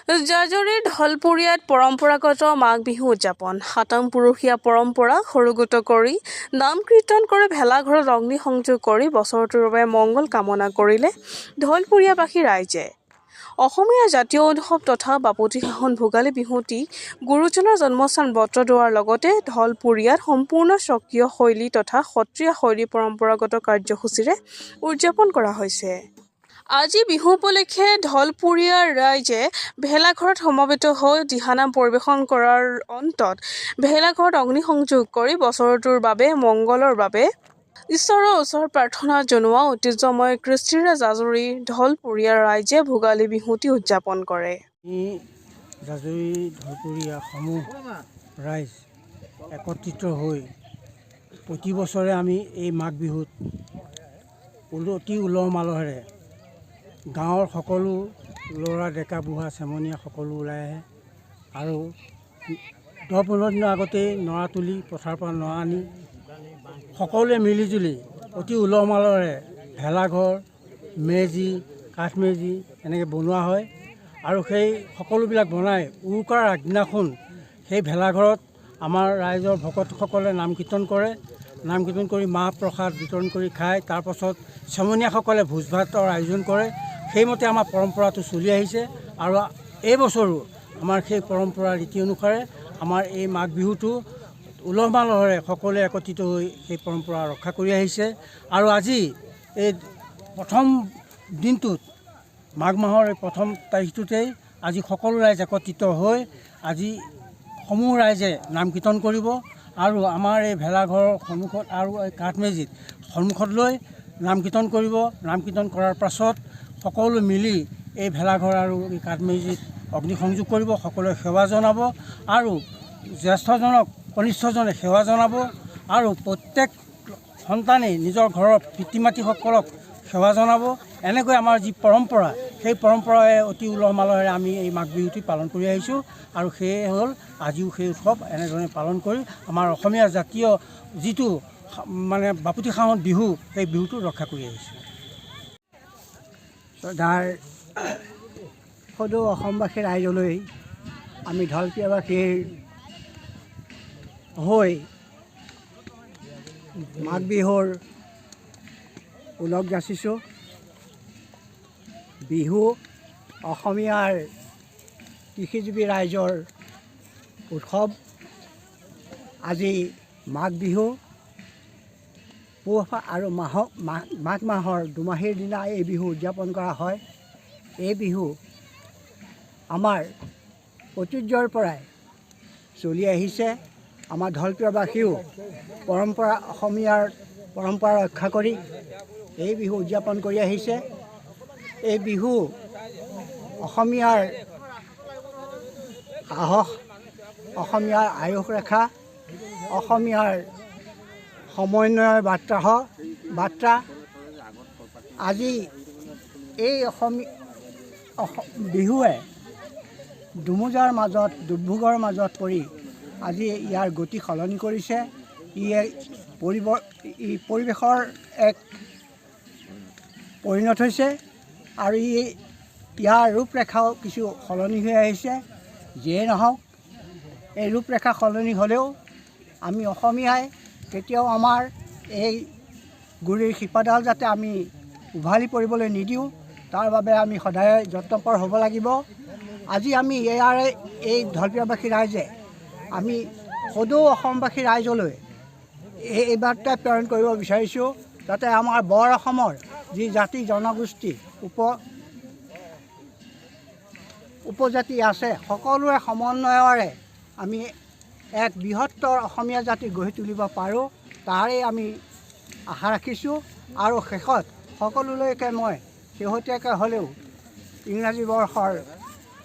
জাজৰি ঢলপুৰীয়াত পৰম্পৰাগত মাঘ বিহু উদযাপন। সাতম পুৰুষীয়া পৰম্পৰা সৰুগত কৰি নাম কীৰ্তন কৰি ভেলাঘৰত অগ্নি সংযোগ কৰি বছৰটোৰ বাবে মংগল কামনা কৰিলে ঢলপুৰীয়াবাসী ৰাইজে। অসমীয়া জাতীয় উৎসৱ তথা বাপতিসাহোন ভোগালী বিহুটি গুৰুজনাৰ জন্মস্থান বটদ্ৰৱাৰ লগতে ঢলপুৰীয়াত সম্পূৰ্ণ স্বকীয় শৈলী তথা সত্ৰীয়া শৈলী পৰম্পৰাগত কাৰ্যসূচীৰে উদযাপন কৰা হৈছে। আজি বিহু উপলক্ষে ঢলপুৰীয়াৰ ৰাইজে ভেলাঘৰত সমবেত হৈ দিহানাম পৰিৱেশন কৰাৰ অন্তত ভেলাঘৰত অগ্নিসংযোগ কৰি বছৰটোৰ বাবে মংগলৰ বাবে ঈশ্বৰৰ ওচৰত প্ৰাৰ্থনা জনোৱা ঐতিহ্যময় কৃষ্টিৰে জাজৰি ঢলপুৰীয়াৰ ৰাইজে ভোগালী বিহুটি উদযাপন কৰে। জাজৰি ঢলপুৰীয়া সমূহ ৰাইজ একত্ৰিত হৈ প্ৰতি বছৰে আমি এই মাঘ বিহুত অতি উলহ মালহেৰে গাঁৱৰ সকলো ল'ৰা ডেকা বুঢ়া চেমনীয়া সকলো ওলাই আহে আৰু 10-15 দিনৰ আগতেই নৰা তুলি পথাৰৰ পৰা নৰা আনি সকলোৱে মিলিজুলি অতি উলহ মালহেৰে ভেলাঘৰ মেজি কাঠমেজি এনেকৈ বনোৱা হয় আৰু সেই সকলোবিলাক বনাই উৰুকাৰ আগদিনাখন সেই ভেলাঘৰত আমাৰ ৰাইজৰ ভকতসকলে নাম কীৰ্তন কৰে। নাম কীৰ্তন কৰি মাহ প্ৰসাদ বিতৰণ কৰি খায়। তাৰপাছত চেমনীয়াসকলে ভোজ ভাতৰ আয়োজন কৰে। সেইমতে আমাৰ পৰম্পৰাটো চলি আহিছে আৰু এই বছৰো আমাৰ সেই পৰম্পৰা ৰীতি অনুসাৰে আমাৰ এই মাঘ বিহুটো উলহ মালহেৰে সকলোৱে একত্ৰিত হৈ সেই পৰম্পৰা ৰক্ষা কৰি আহিছে। আৰু আজি এই প্ৰথম দিনটোত মাঘ মাহৰ এই প্ৰথম তাৰিখটোতেই আজি সকলো ৰাইজ একত্ৰিত হৈ আজি সমূহ ৰাইজে নাম কীৰ্তন কৰিব আৰু আমাৰ এই ভেলাঘৰৰ সন্মুখত আৰু এই কাঠমেজিত সন্মুখত লৈ নাম কীৰ্তন কৰিব। নাম কীৰ্তন কৰাৰ পাছত সকলো মিলি এই ভেলাঘৰ আৰু এই কাঠমেজিত অগ্নিসংযোগ কৰিব। সকলোৱে সেৱা জনাব আৰু জ্যেষ্ঠজনক কনিষ্ঠজনে সেৱা জনাব আৰু প্ৰত্যেক সন্তানেই নিজৰ ঘৰৰ পিতৃ মাতৃসকলক সেৱা জনাব। এনেকৈ আমাৰ যি পৰম্পৰা সেই পৰম্পৰাই অতি উলহ মালহেৰে আমি এই মাঘ বিহুটি পালন কৰি আহিছোঁ আৰু সেয়ে হ'ল আজিও সেই উৎসৱ এনেধৰণে পালন কৰি আমাৰ অসমীয়া জাতীয় যিটো মানে বাপতিসাহোন বিহু সেই বিহুটো ৰক্ষা কৰি আহিছোঁ। শ্ৰদ্ধাৰ সদৌ অসমবাসী ৰাইজলৈ আমি ঢলপুৰীয়াবাসীৰ হৈ মাঘ বিহুৰ ওলগ যাচিছোঁ। বিহু অসমীয়াৰ কৃষিজীৱী ৰাইজৰ উৎসৱ। আজি মাঘ বিহু পুহ আৰু মাঘ মাহৰ দুমাহীৰ দিনা এই বিহু উদযাপন কৰা হয়। এই বিহু আমাৰ ঐতিহ্যৰ পৰাই চলি আহিছে। আমাৰ ঢলপুৰীয়াবাসীও অসমীয়াৰ পৰম্পৰা ৰক্ষা কৰি এই বিহু উদযাপন কৰি আহিছে। এই বিহু অসমীয়াৰ সাহস, অসমীয়াৰ আয়ুস ৰেখা, অসমীয়াৰ সমন্বয়ৰ বাৰ্তা। আজি এই বিহুৱে দুমোজাৰ মাজত দুৰ্ভোগৰ মাজত পৰি আজি ইয়াৰ গতি সলনি কৰিছে। ই পৰিৱেশৰ এক পৰিণত হৈছে আৰু ইয়াৰ ৰূপৰেখাও কিছু সলনি হৈ আহিছে। যিয়ে নহওক, এই ৰূপৰেখা সলনি হ'লেও আমি অসমীয়াই কেতিয়াও আমাৰ এই গুৰিৰ শিপাডাল যাতে আমি উভালি পৰিবলৈ নিদিওঁ, তাৰ বাবে আমি সদায় যত্নপৰ হ'ব লাগিব। আজি আমি এই ঢলপুৰীয়াবাসী ৰাইজে আমি সদৌ অসমবাসী ৰাইজলৈ এই বাৰ্তা প্ৰেৰণ কৰিব বিচাৰিছোঁ যাতে আমাৰ বৰ অসমৰ যি জাতি জনগোষ্ঠী উপজাতি আছে সকলোৰে সমন্বয়ৰে আমি এক বৃহত্তৰ অসমীয়া জাতি গঢ়ি তুলিব পাৰোঁ, তাৰে আমি আশা ৰাখিছোঁ। আৰু শেষত সকলোলৈকে মই শেহতীয়াকৈ হ'লেও ইংৰাজী বৰ্ষৰ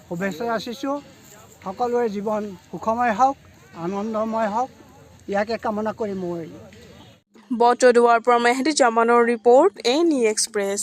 শুভেচ্ছা যাচিছোঁ। সকলোৰে জীৱন সুখময় হওক, আনন্দময় হওক, ইয়াকে কামনা কৰি মই বটদ্ৰৱাৰ পৰা মেহেদি জামানৰ ৰিপৰ্ট, NE এক্সপ্ৰেছ।